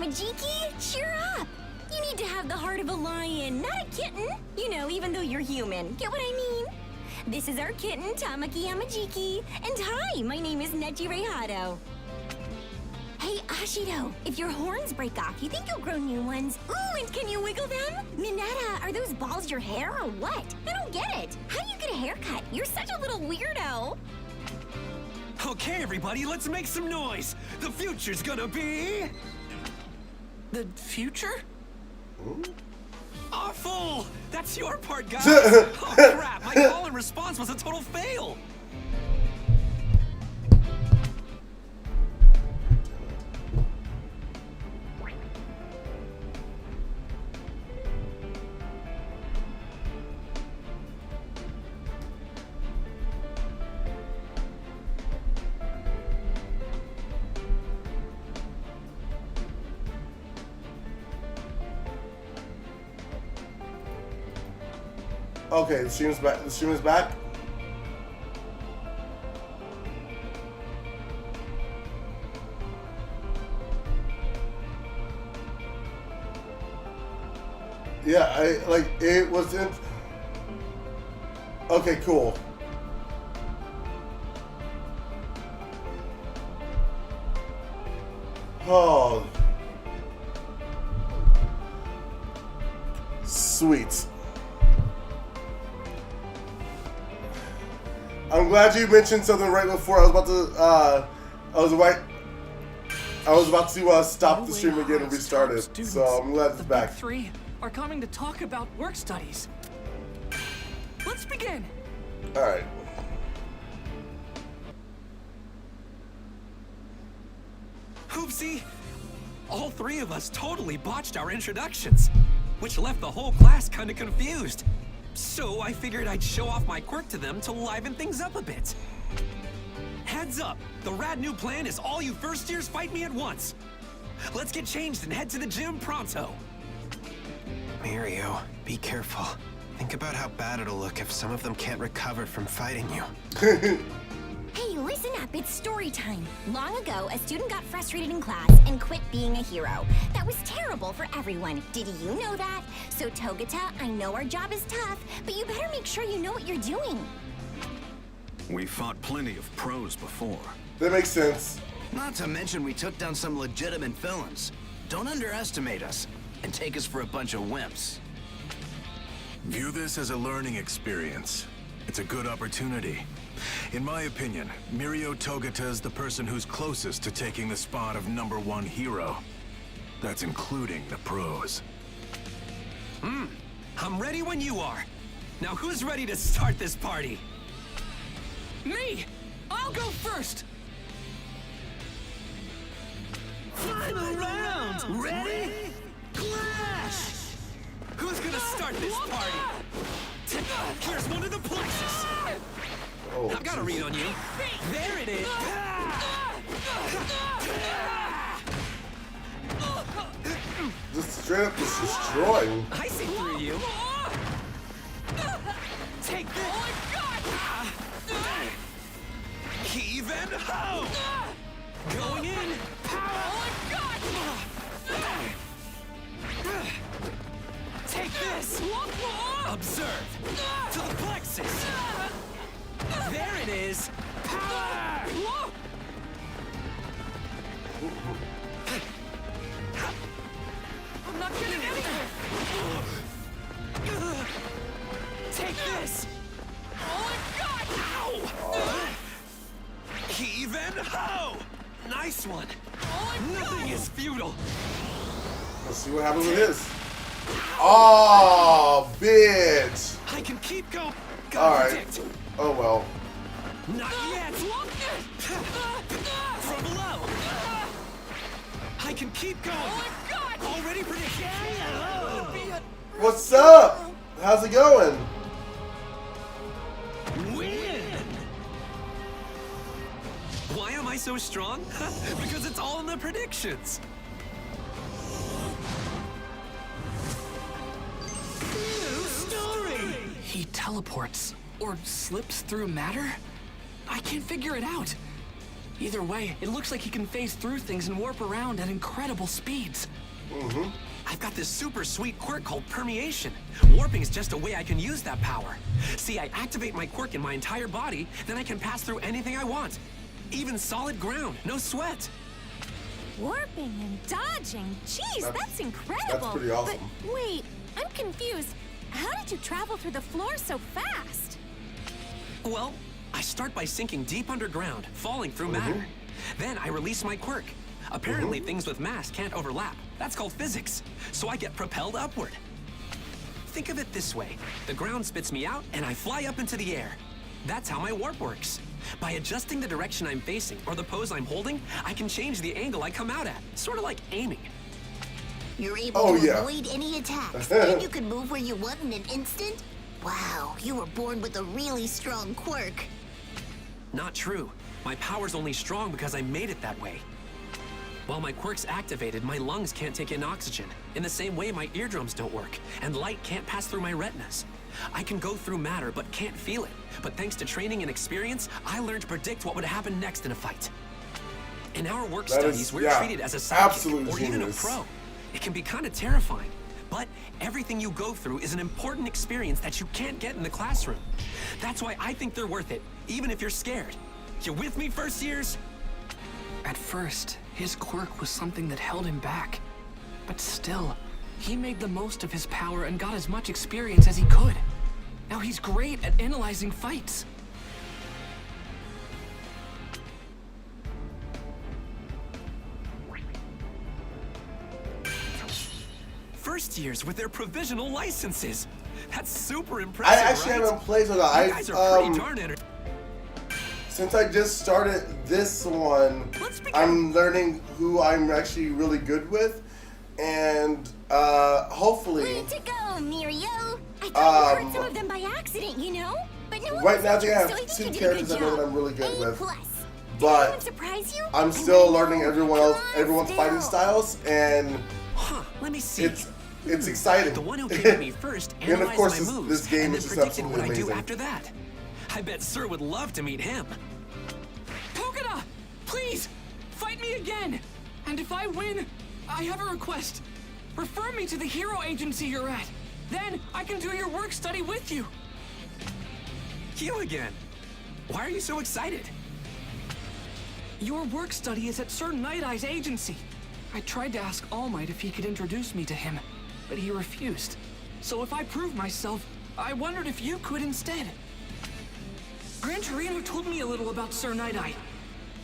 Yamajiki, cheer up! You need to have the heart of a lion, not a kitten. You know, even though you're human. Get what I mean? This is our kitten, Tamaki Yamajiki. And hi, my name is Nejire Hado. Hey, Ashido, if your horns break off, you think you'll grow new ones? Ooh, and can you wiggle them? Mineta, are those balls your hair or what? I don't get it. How do you get a haircut? You're such a little weirdo. Okay, everybody, let's make some noise. The future's gonna be... The future? Awful! That's your part, guys! Oh, crap! My call and response was a total fail! Okay, the stream's back. The stream is back. Yeah, it wasn't. Okay, cool. Oh, sweet. I'm glad you mentioned something right before I was about to. I was about to stop the stream again and restart it. So I'm glad it's back. The Big Three are coming to talk about work studies. Let's begin. All right. Oopsie! All three of us totally botched our introductions, which left the whole class kind of confused. So I figured I'd show off my quirk to them to liven things up a bit. Heads up, the rad new plan is all you first years fight me at once. Let's get changed and head to the gym pronto. Mirio, be careful. Think about how bad it'll look if some of them can't recover from fighting you. Hey, listen up, it's story time. Long ago, a student got frustrated in class and quit being a hero. That was terrible for everyone. Did you know that? So Togata, I know our job is tough, but you better make sure you know what you're doing. We fought plenty of pros before. That makes sense. Not to mention we took down some legitimate villains. Don't underestimate us and take us for a bunch of wimps. View this as a learning experience. It's a good opportunity. In my opinion, Mirio Togata is the person who's closest to taking the spot of #1 hero. That's including the pros. I'm ready when you are. Now who's ready to start this party? Me! I'll go first! Final round! Ready? Clash! Who's gonna start this party? Here's one of the plexus! Oh, I've got a read on you. There it is! just straight up just destroying. I see through you. Take this! Heave and ho! Going in! Take this! Observe! To the plexus! There it is! Power! I'm not getting anywhere! Take this! Ow! Heave and ho! Nice one! Nothing is futile! Let's see what happens with his. Oh, bitch! I can keep going! All right. Oh well. Not yet! From below! I can keep going! Already prediction! What's up? How's it going? Win! Why am I so strong? Because it's all in the predictions! New story! He teleports, or slips through matter? I can't figure it out. Either way, it looks like he can phase through things and warp around at incredible speeds. I've got this super sweet quirk called permeation. Warping is just a way I can use that power. See, I activate my quirk in my entire body, then I can pass through anything I want. Even solid ground, no sweat. Warping and dodging. Jeez, that's incredible. That's pretty awesome. But wait, I'm confused. How did you travel through the floor so fast? Well, I start by sinking deep underground, falling through matter. Then I release my quirk. Apparently, things with mass can't overlap. That's called physics. So I get propelled upward. Think of it this way. The ground spits me out, and I fly up into the air. That's how my warp works. By adjusting the direction I'm facing or the pose I'm holding, I can change the angle I come out at. Sort of like aiming. You're able to yeah. avoid any attacks, and you can move where you want in an instant? Wow, you were born with a really strong quirk. Not true. My power's only strong because I made it that way. While my quirk's activated, my lungs can't take in oxygen. In the same way, my eardrums don't work, and light can't pass through my retinas. I can go through matter, but can't feel it. But thanks to training and experience, I learned to predict what would happen next in a fight. In our work That studies, is- we're yeah, treated as a absolute sidekick or even a genius. pro. It can be kind of terrifying. But everything you go through is an important experience that you can't get in the classroom. That's why I think they're worth it, even if you're scared. You with me, first years? At first, his quirk was something that held him back. But still, he made the most of his power and got as much experience as he could. Now he's great at analyzing fights. First years with their provisional licenses. That's super I impressive, actually right? haven't played with You that. guys are pretty darn Since I just started this one, Let's begin. I'm learning who I'm actually really good with, and hopefully, Way to go, Mirio! I thought you hurt some of them by accident, you know? But no one right was now I think I injured, have so I think two you did a good characters I know that job. I'm really good A+. with, Did anyone but surprise you? I'm I still wanna learning know. everyone's Come on, fighting still. styles, and Huh, let me see. it's exciting. The one who came to me first And of analyzed course, my this moves game and is then just predicted what absolutely I do amazing. after that. I bet Sir would love to meet him. Togeda! Please! Fight me again! And if I win, I have a request. Refer me to the hero agency you're at. Then I can do your work study with you. You again. Why are you so excited? Your work study is at Sir Night Eye's agency. I tried to ask All Might if he could introduce me to him, but he refused. So if I prove myself, I wondered if you could instead. Gran Torino told me a little about Sir Night Eye.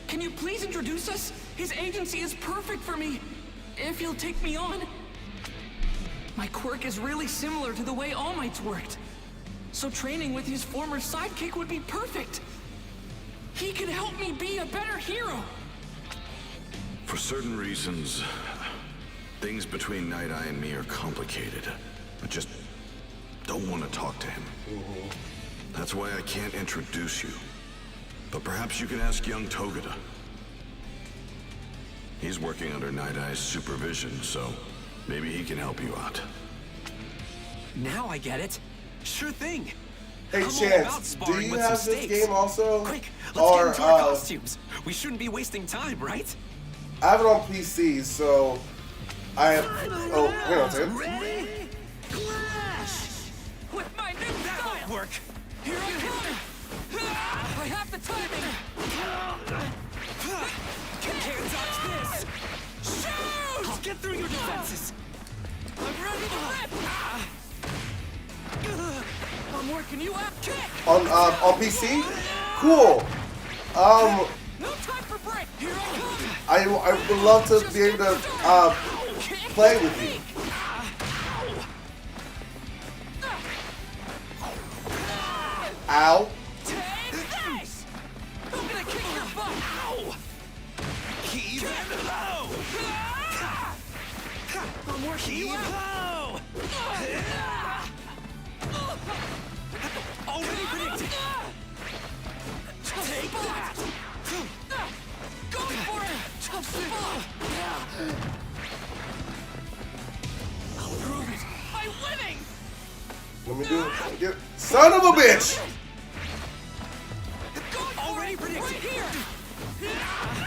Can you please introduce us? His agency is perfect for me, if he'll take me on. My quirk is really similar to the way All Might's worked. So training with his former sidekick would be perfect. He could help me be a better hero. For certain reasons, things between Night Eye and me are complicated. I just don't want to talk to him. That's why I can't introduce you. But perhaps you can ask young Togeda. He's working under Night Eye's supervision, so maybe he can help you out. Now I get it. Sure thing. Hey, I'm all about Chance, do sparring you with have some this stakes. game also? Quick, let's get Or into our costumes. We shouldn't be wasting time, right? I have it on PC, so I have. Oh, hang on a second. Ready? Clash! With my new That style. won't work. Here I come! I have the timing! Can't dodge this. Shoot! I'll get through your defenses. I'm ready to rip! I'm working you out! Kick! On PC? Cool. No time for break! Here I come! I would love to be able to play with you. Ow. Take this! I'm gonna kick your butt! Ow! Heave and low. I'm working you out! Already predicted. Take that! Go for it! Tough spot! I'll prove it! I'm winning! Let me do it. Get, son of a bitch! Go for Already it! predicted. Right here!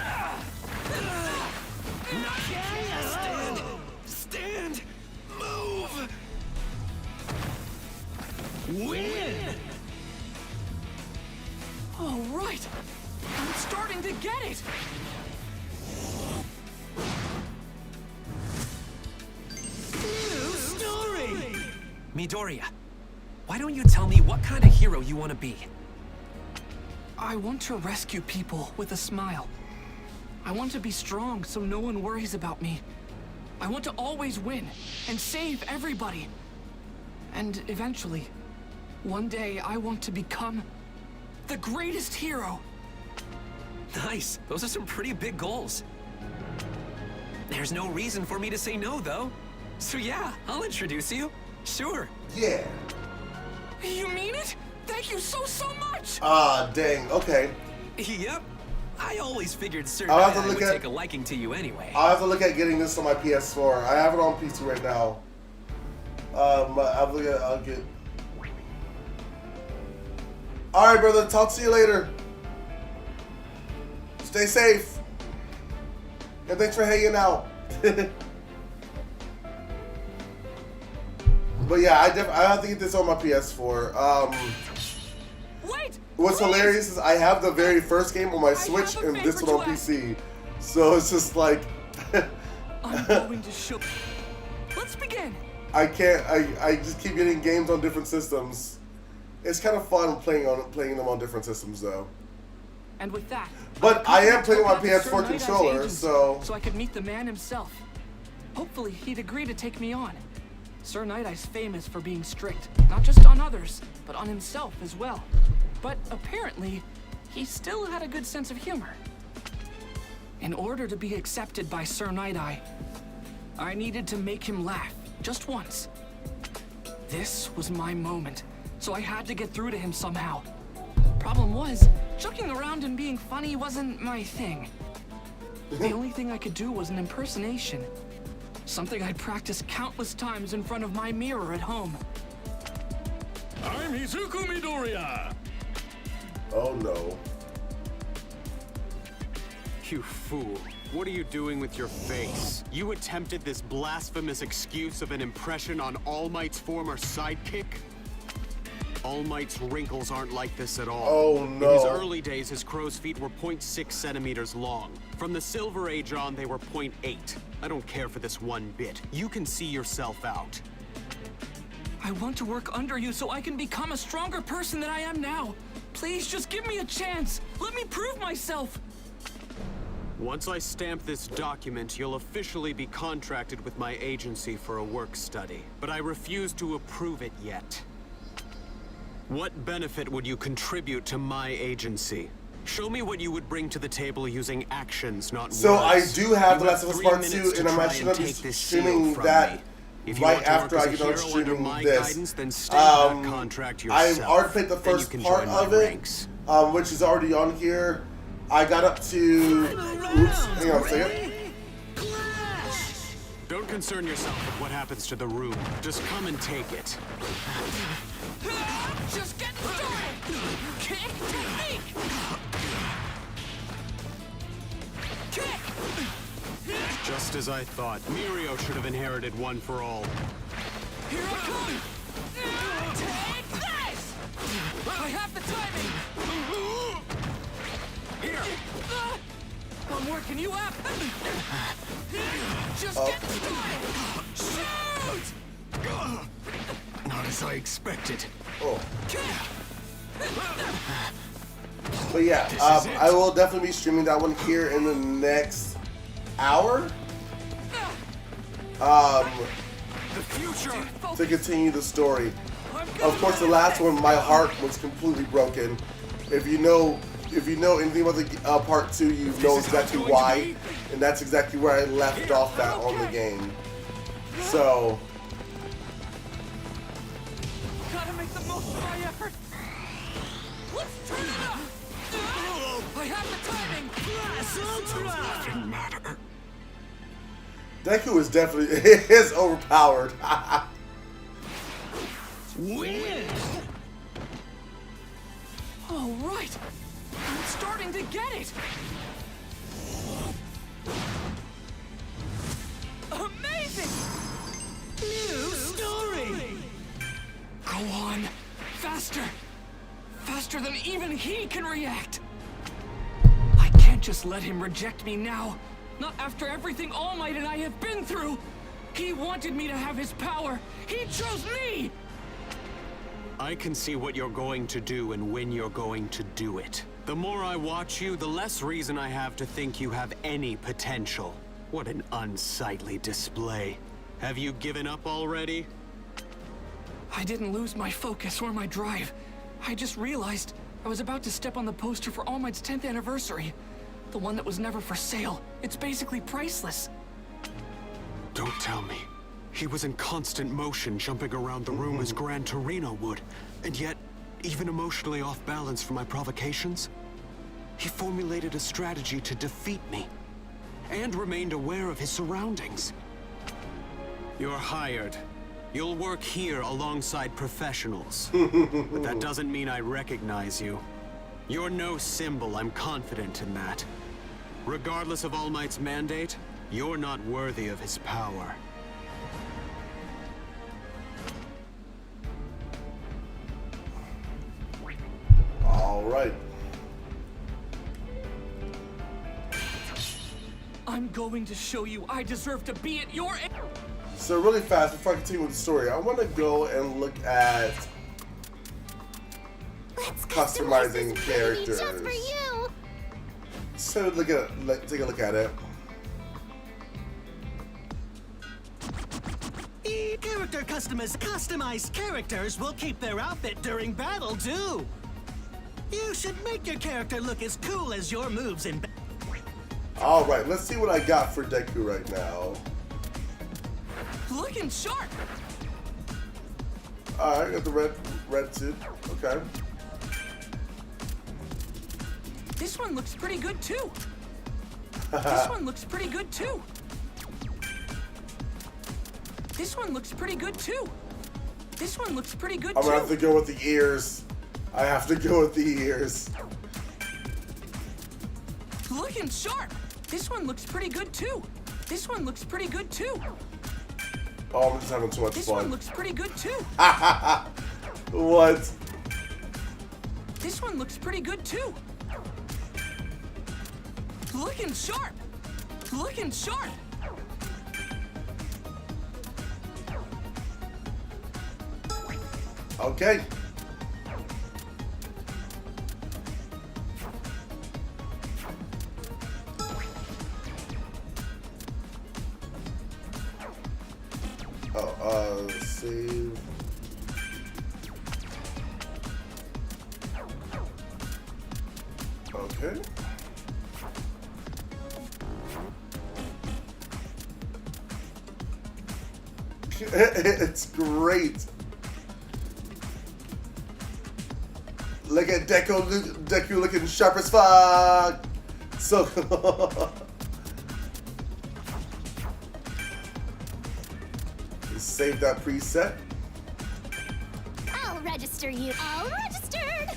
Midoriya, why don't you tell me what kind of hero you want to be? I want to rescue people with a smile. I want to be strong so no one worries about me. I want to always win and save everybody. And eventually, one day I want to become the greatest hero. Nice. Those are some pretty big goals. There's no reason for me to say no, though. So yeah, I'll introduce you. Sure. Yeah. You mean it? Thank you so much! Ah, dang. Okay. Yep. I always figured Sir I'll have to Nai look would at- take a liking to you anyway. I'll have to look at getting this on my PS4. I have it on PC right now. I'll get. All right, brother. Talk to you later. Stay safe. And thanks for hanging out. But yeah, I have to get this on my PS4. Wait! What's please! hilarious is I have the very first game on my Switch have a and this favor one on to ask. PC. So it's just like I'm going to show. Let's begin. I can't. I just keep getting games on different systems. It's kind of fun playing them on different systems though. And with that, But I am playing my took out the Sir PS4 Night Eye's controller, agency so I could meet the man himself. Hopefully, he'd agree to take me on. Sir Night Eye's famous for being strict, not just on others, but on himself as well. But apparently, he still had a good sense of humor. In order to be accepted by Sir Night Eye, I needed to make him laugh, just once. This was my moment, so I had to get through to him somehow. Problem was, joking around and being funny wasn't my thing. The only thing I could do was an impersonation. Something I'd practiced countless times in front of my mirror at home. I'm Izuku Midoriya. oh no. You fool. What are you doing with your face? You attempted this blasphemous excuse of an impression on All Might's former sidekick? All Might's wrinkles aren't like this at all. Oh, In no. his early days, his crow's feet were 0.6 centimeters long. From the Silver Age on, they were 0.8. I don't care for this one bit. You can see yourself out. I want to work under you so I can become a stronger person than I am now. Please just give me a chance. Let me prove myself. Once I stamp this document, you'll officially be contracted with my agency for a work study. But I refuse to approve it yet. What benefit would you contribute to my agency? Show me what you would bring to the table using actions, not So I words. do have The You Last of Us 3 Part minutes 2, to and I'm try actually going to be take this seal streaming from that me. If you right want to work after as I a get done hero under streaming my this. guidance, then stay with that contract I've yourself. already played the Then you first can part join my of it, ranks. which is already on here. I got up to. Oops, hang on a second. Don't concern yourself with what happens to the room. Just come and take it. Just get started. Kick technique. Kick. Just as I thought. Mirio should have inherited One for All. Here I come. Take this. I have the timing. Here. I'm working you up. Just get started. Shoot. Not as I expected. Oh. But yeah, I will definitely be streaming that one here in the next hour. The future. To continue the story. Of course, the last one, my heart was completely broken. If you know anything about the part 2, you know exactly why, and that's exactly where I left off at on the game. So, Gotta make the most of my effort. Let's turn it up. I have the timing. Doesn't matter. Deku is definitely is overpowered. Win! All right. I'm starting to get it. Amazing. New story! Go on. Faster. Faster than even he can react. I can't just let him reject me now. Not after everything All Might and I have been through. He wanted me to have his power. He chose me. I can see what you're going to do and when you're going to do it. The more I watch you, the less reason I have to think you have any potential. What an unsightly display. Have you given up already? I didn't lose my focus or my drive. I just realized I was about to step on the poster for All Might's 10th anniversary. The one that was never for sale. It's basically priceless. Don't tell me. He was in constant motion, jumping around the room as Gran Torino would, and yet, even emotionally off balance for my provocations? He formulated a strategy to defeat me, and remained aware of his surroundings. You're hired. You'll work here alongside professionals. But that doesn't mean I recognize you. You're no symbol, I'm confident in that. Regardless of All Might's mandate, you're not worthy of his power. All right. I'm going to show you I deserve to be at your end. So really fast, before I continue with the story, I want to go and look at customizing characters. Just for you. So look at take a look at it. Character customized characters will keep their outfit during battle, too. You should make your character look as cool as your moves in battle. All right, let's see what I got for Deku right now. Looking sharp. All right, got the red suit. Okay. This one looks pretty good too. This one looks pretty good too. This one looks pretty good too. This one looks pretty good too. I'm gonna have to go with the ears. I have to go with the ears. Looking sharp. This one looks pretty good too. This one looks pretty good too. Oh, I'm just having too much This fun. one looks pretty good too. What? This one looks pretty good too. Looking sharp. Looking sharp. Okay. Save. Okay. It's great. Look at Deku looking sharp as fuck. So save that preset. I'll register you. All registered.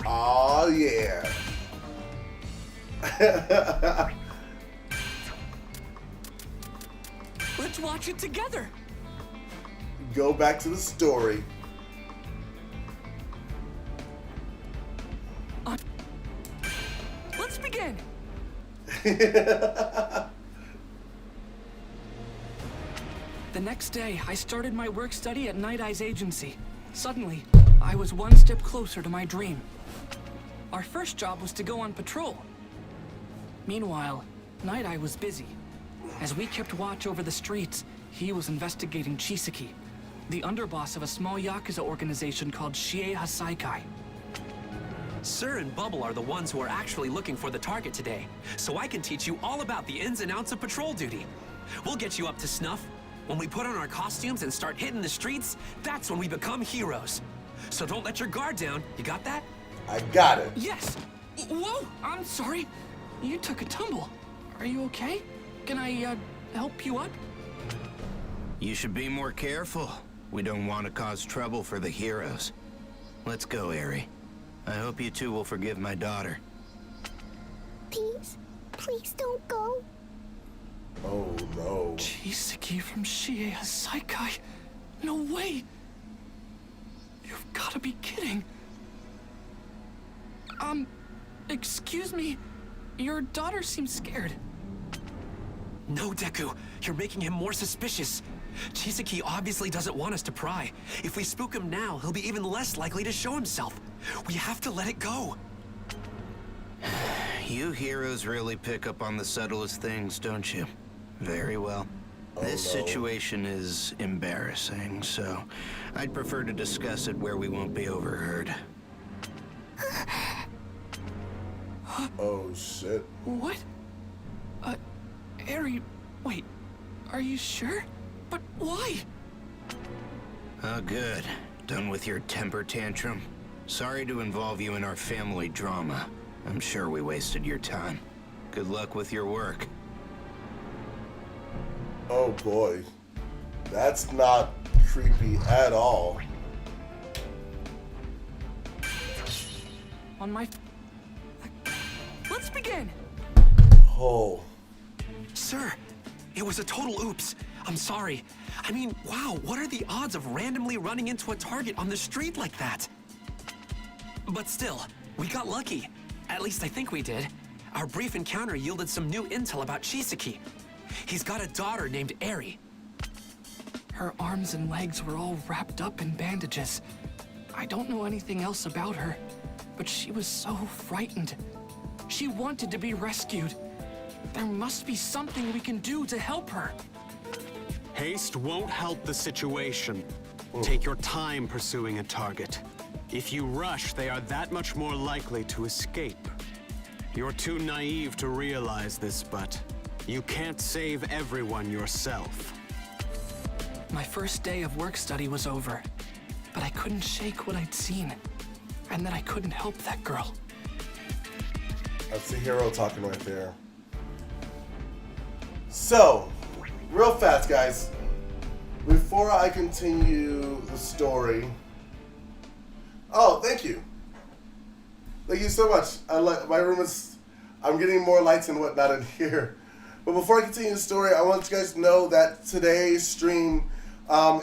Oh yeah. Let's watch it together. Go back to the story. Let's begin. The next day, I started my work study at Night Eye's agency. Suddenly, I was one step closer to my dream. Our first job was to go on patrol. Meanwhile, Night Eye was busy. As we kept watch over the streets, he was investigating Chisaki, the underboss of a small Yakuza organization called Shie Hasaikai. Sir and Bubble are the ones who are actually looking for the target today, so I can teach you all about the ins and outs of patrol duty. We'll get you up to snuff. When we put on our costumes and start hitting the streets, that's when we become heroes. So don't let your guard down. You got that? I got it. Yes! Whoa! I'm sorry. You took a tumble. Are you okay? Can I, help you up? You should be more careful. We don't want to cause trouble for the heroes. Let's go, Eri. I hope you two will forgive my daughter. Please, please don't go. Oh no. Chisaki from Shie Hasaikai? No way! You've got to be kidding. Excuse me. Your daughter seems scared. No, Deku. You're making him more suspicious. Chisaki obviously doesn't want us to pry. If we spook him now, he'll be even less likely to show himself. We have to let it go. You heroes really pick up on the subtlest things, don't you? Very well. This situation is embarrassing, so I'd prefer to discuss it where we won't be overheard. Oh, shit. What? Eri, wait, are you sure? But why? Oh, good. Done with your temper tantrum? Sorry to involve you in our family drama. I'm sure we wasted your time. Good luck with your work. Oh boy. That's not creepy at all. On my... Let's begin! Oh. Sir, it was a total oops. I'm sorry. I mean, wow, what are the odds of randomly running into a target on the street like that? But still, we got lucky. At least I think we did. Our brief encounter yielded some new intel about Chisaki. He's got a daughter named Eri. Her arms and legs were all wrapped up in bandages. I don't know anything else about her, but she was so frightened. She wanted to be rescued. There must be something we can do to help her. Haste won't help the situation. Take your time pursuing a target. If you rush, they are that much more likely to escape. You're too naive to realize this, but you can't save everyone yourself. My first day of work study was over, but I couldn't shake what I'd seen, and that I couldn't help that girl. That's the hero talking right there. So, real fast, guys. Before I continue the story... Oh, thank you. Thank you so much. My room is... I'm getting more lights and whatnot in here. But before I continue the story, I want you guys to know that today's stream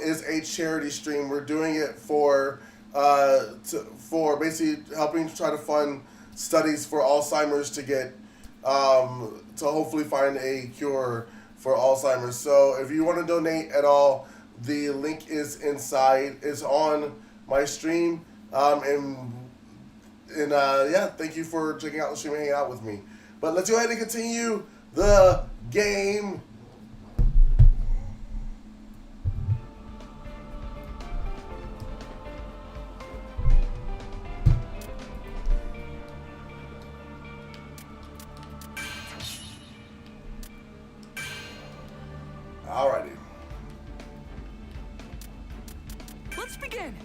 is a charity stream. We're doing it for basically helping to try to fund studies for Alzheimer's to get to hopefully find a cure for Alzheimer's. So if you want to donate at all, the link is on my stream. Yeah, thank you for checking out the stream and hanging out with me. But let's go ahead and continue the game. Alrighty. Let's begin!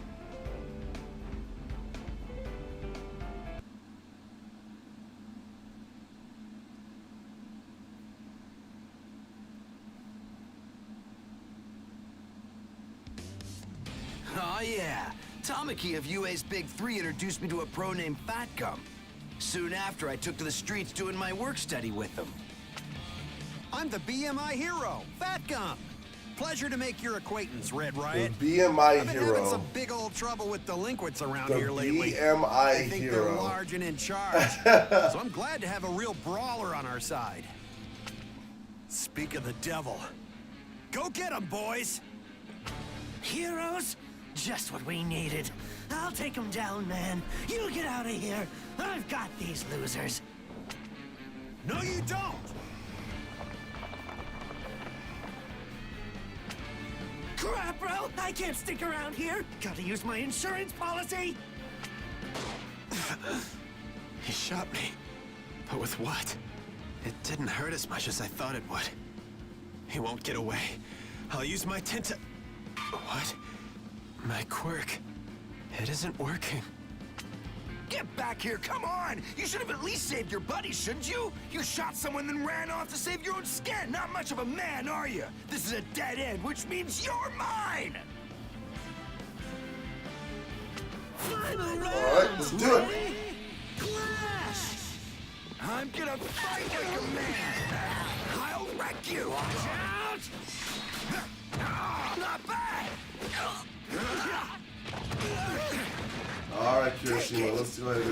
Oh yeah, Tamaki of UA's Big Three introduced me to a pro named Fat Gum. Soon after, I took to the streets doing my work study with them. I'm the BMI hero, Fat Gum. Pleasure to make your acquaintance, Red Riot. The BMI I've been hero. having some big old trouble with delinquents around The here lately. BMI I think hero. they're large and in charge. So I'm glad to have a real brawler on our side. Speak of the devil. Go get him, boys! Heroes? Just what we needed. I'll take them down, man. You get out of here. I've got these losers. No, you don't! Crap, bro! I can't stick around here. Gotta use my insurance policy. He shot me. But with what? It didn't hurt as much as I thought it would. He won't get away. I'll use my tenta... What? My quirk. It isn't working. Get back here, come on! You should have at least saved your buddy, shouldn't you? You shot someone then ran off to save your own skin. Not much of a man, are you? This is a dead end, which means you're mine! Alright, let's do it. Clash! I'm gonna fight like a man! I'll wreck you! Watch out! Not bad! Alright, Kirishima, let's do it.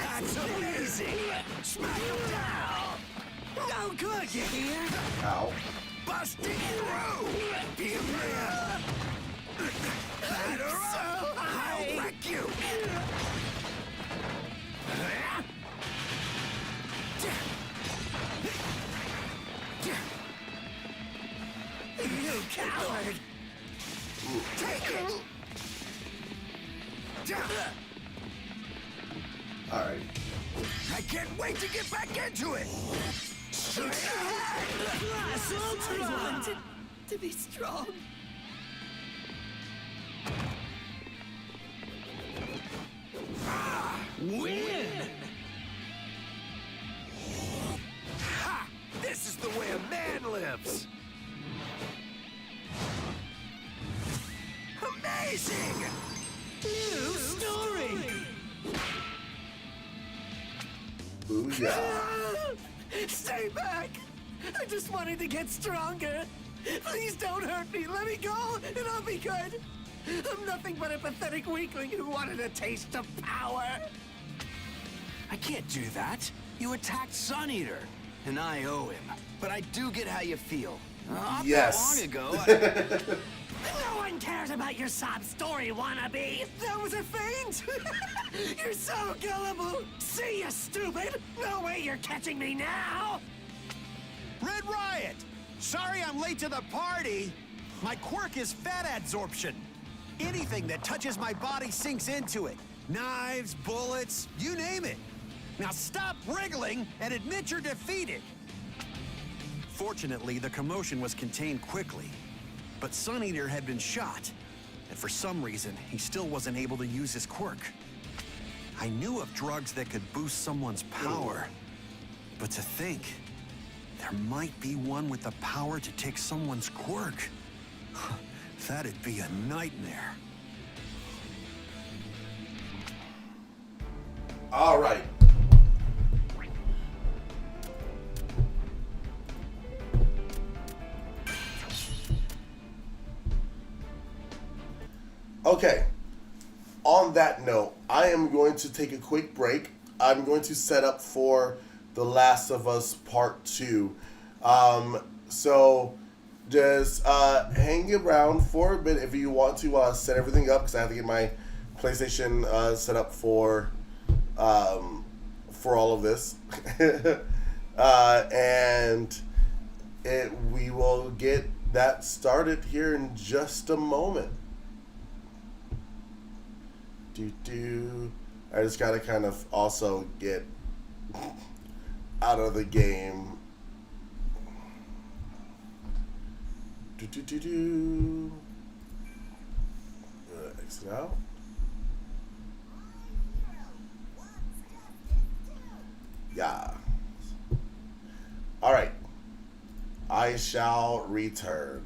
That's so easy! Smack him down! No good, you hear? Ow. Busting through! Batter up! I'll wreck you! You coward! Take it! Alright. I can't wait to get back into it! To be strong. Win! Ha! This is the way a man lives! Amazing! New story! Booyah. Stay back! I just wanted to get stronger. Please don't hurt me. Let me go, and I'll be good. I'm nothing but a pathetic weakling who wanted a taste of power. I can't do that. You attacked Sun Eater, and I owe him. But I do get how you feel. Not Yes. that long ago, No one cares about your sob story, wannabe! That was a feint! You're so gullible! See ya, stupid! No way you're catching me now! Red Riot! Sorry I'm late to the party. My quirk is fat adsorption. Anything that touches my body sinks into it. Knives, bullets, you name it. Now stop wriggling and admit you're defeated. Fortunately, the commotion was contained quickly. But Sun Eater had been shot, and for some reason, he still wasn't able to use his quirk. I knew of drugs that could boost someone's power, but to think, there might be one with the power to take someone's quirk. That'd be a nightmare. All right. Okay. On that note, I am going to take a quick break. I'm going to set up for The Last of Us Part 2. So just hang around for a bit if you want to set everything up, because I have to get my PlayStation set up for all of this. And we will get that started here in just a moment. I just gotta kind of also get out of the game. Exit out. Yeah. All right. I shall return.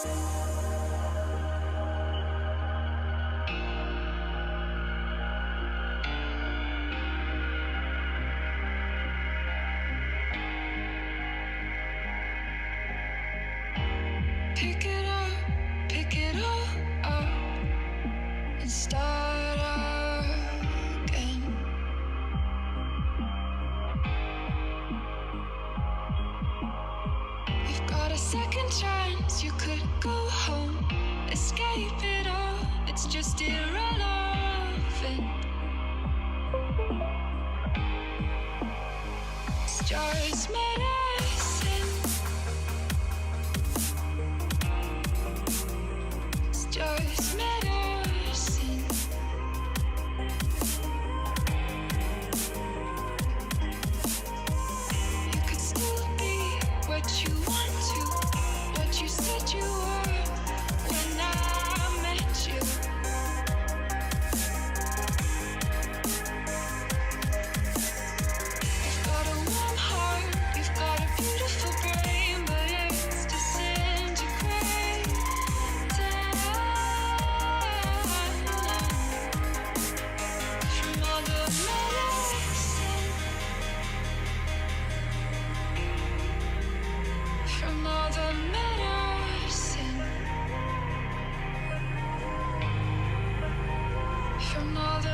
Pick it all up, and start again. You've got a second chance, you could go home, escape it all, it's just irrelevant. It's just medicine. It's just medicine. You could still be what you want to, what you said you were when I met you. You've got a warm heart, you've got a beautiful brain, but it's disintegrating. From all the medicine, from all the medicine, from all the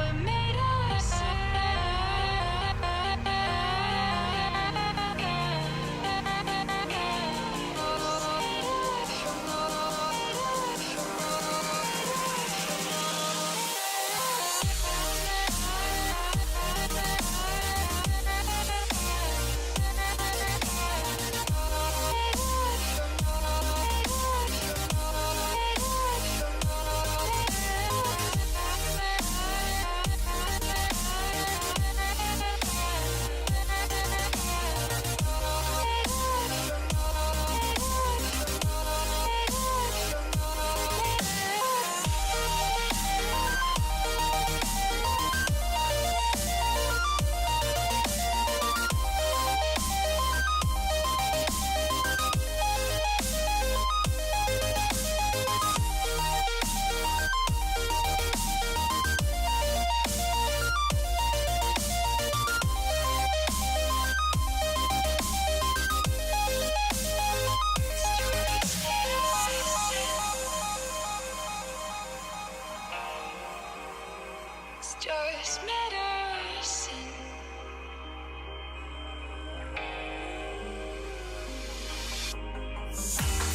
it's just medicine.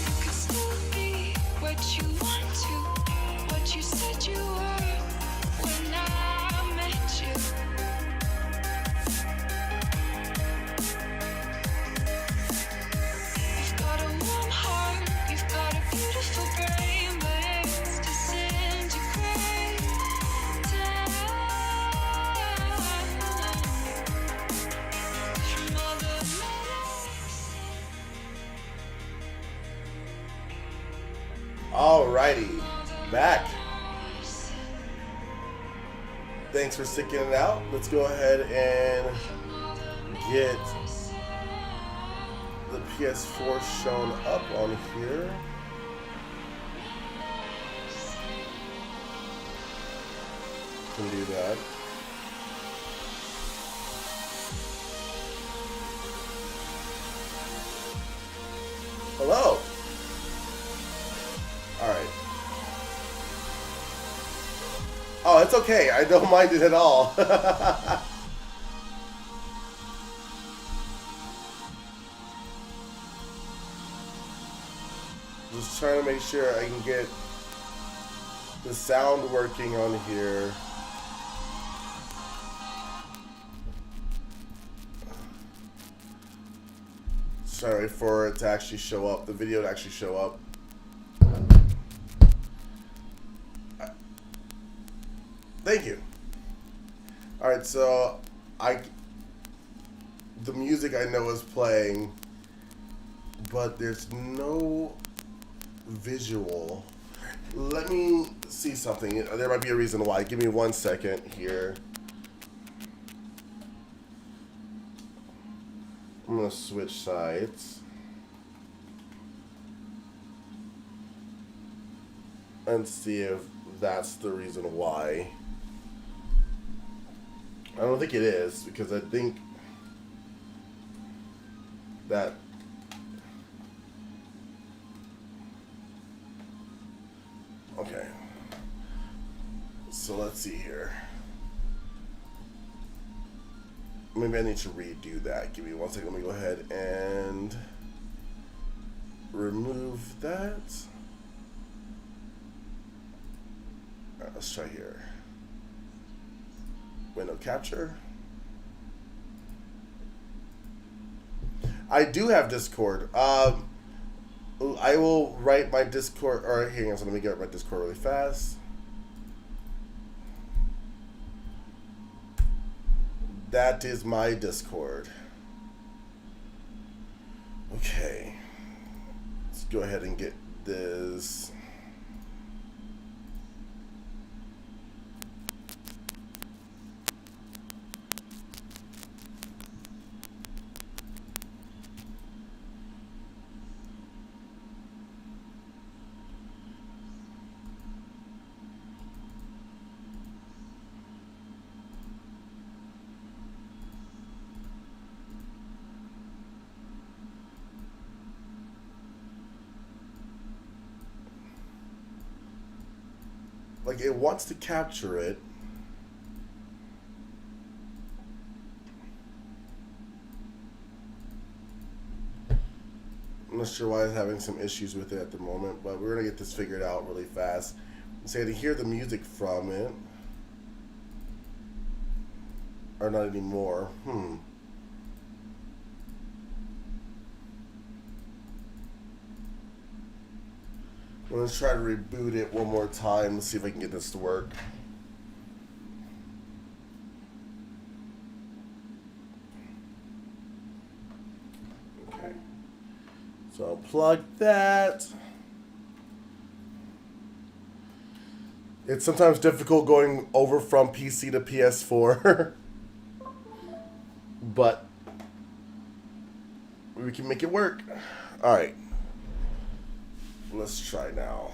You could still be what you want to, what you said you were when I met you. You've got a warm heart, you've got a beautiful brain, but it's disintegrating. From all the Alrighty, back. Thanks for sticking it out. Let's go ahead and get the PS4 shown up on here. Can do that. Hello. Alright. Oh, it's okay. I don't mind it at all. Just trying to make sure I can get the sound working on here. Sorry for it to actually show up, the video to actually show up. Thank you. Alright, so the music I know is playing, but there's no visual. Let me see something. There might be a reason why. Give me 1 second here. I'm gonna switch sides. and see if that's the reason why. I don't think it is, because I think that okay. So let's see here. Maybe I need to redo that. Give me 1 second. Let me go ahead and remove that. Alright, let's try here. Window capture. I do have Discord. I will write my Discord. Alright, hang on. So let me get my Discord really fast. That is my Discord. Okay. Let's go ahead and get this. Like, it wants to capture it. I'm not sure why it's having some issues with it at the moment, but we're gonna get this figured out really fast. So to hear the music from it. Or not anymore. Let's try to reboot it one more time. Let's see if I can get this to work. Okay. So I'll plug that. It's sometimes difficult going over from PC to PS4. But we can make it work. Alright. Let's try now.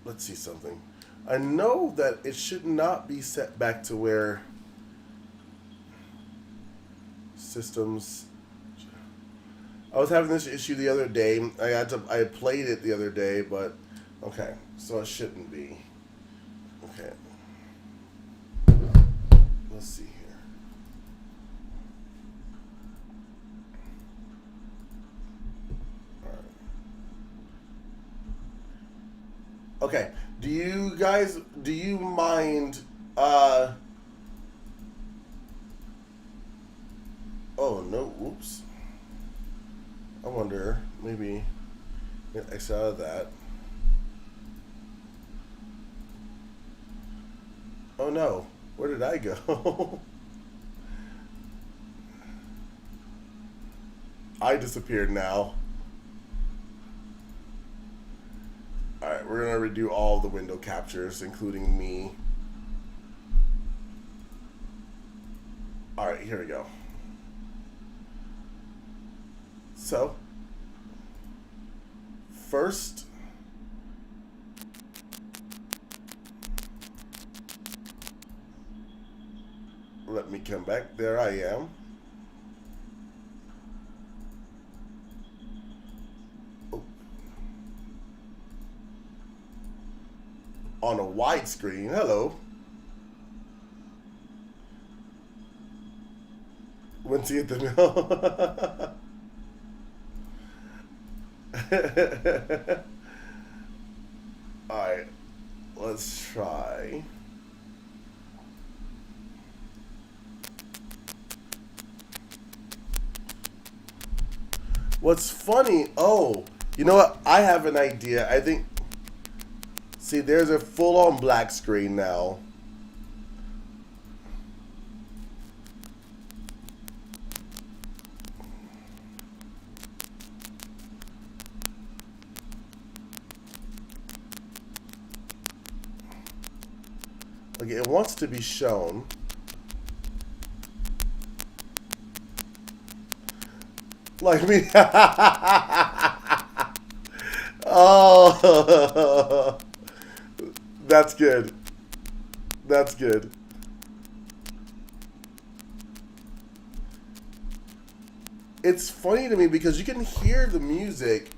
Let's see something. I know that it should not be set back to where systems. I was having this issue the other day. I played it the other day, but okay, so it shouldn't be. Okay. Let's see here. All right. Okay. Do you mind oh no, oops. I wonder, maybe get X out of that. Oh no, where did I go? I disappeared now. Alright, we're gonna redo all the window captures, including me. Alright, here we go. So, first, let me come back. There I am. Oh. On a widescreen. Hello. Went to get the mail. Alright, let's try. What's funny, oh, you know what? I have an idea. I think, see, there's a full-on black screen now. Like, it wants to be shown. Like me. Oh, that's good. That's good. It's funny to me because you can hear the music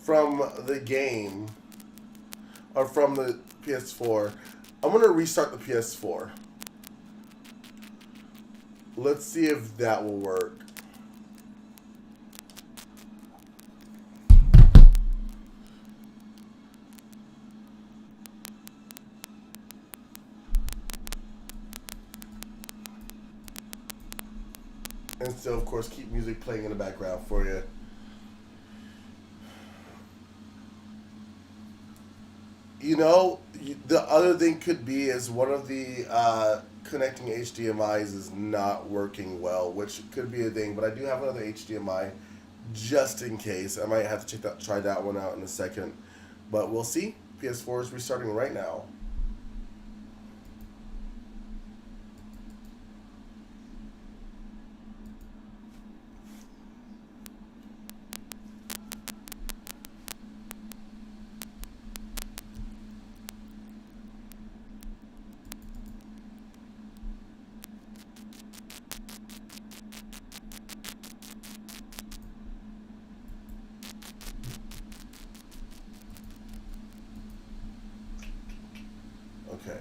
from the game or from the PS4. I'm going to restart the PS4. Let's see if that will work. And still, of course, keep music playing in the background for you. You know, the other thing could be is one of the connecting HDMIs is not working well, which could be a thing. But I do have another HDMI just in case. I might have to try that one out in a second. But we'll see. PS4 is restarting right now. Okay.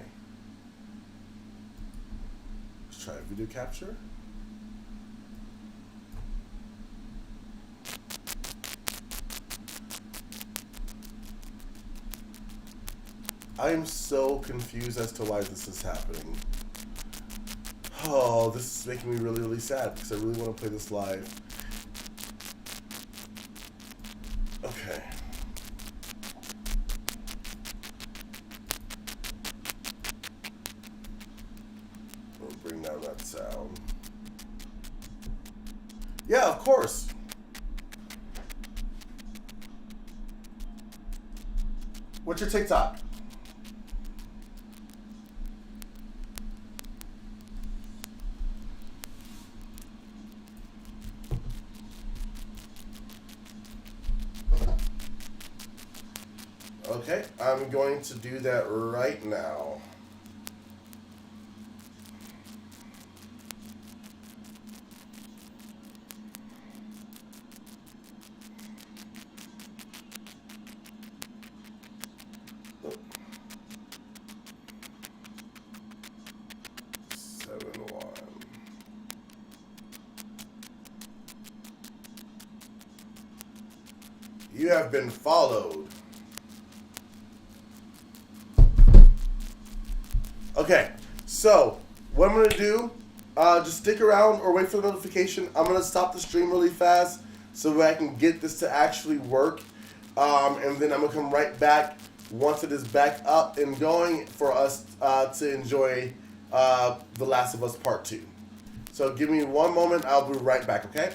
Let's try video capture. I am so confused as to why this is happening. Oh, this is making me really, really sad because I really want to play this live. Okay. We'll bring down that sound. Yeah, of course. What's your TikTok? Okay, I'm going to do that right now. Oh. 7-1. You have been followed. Okay, so what I'm going to do, just stick around or wait for the notification. I'm going to stop the stream really fast so that I can get this to actually work. And then I'm going to come right back once it is back up and going for us to enjoy The Last of Us Part 2. So give me one moment. I'll be right back, okay?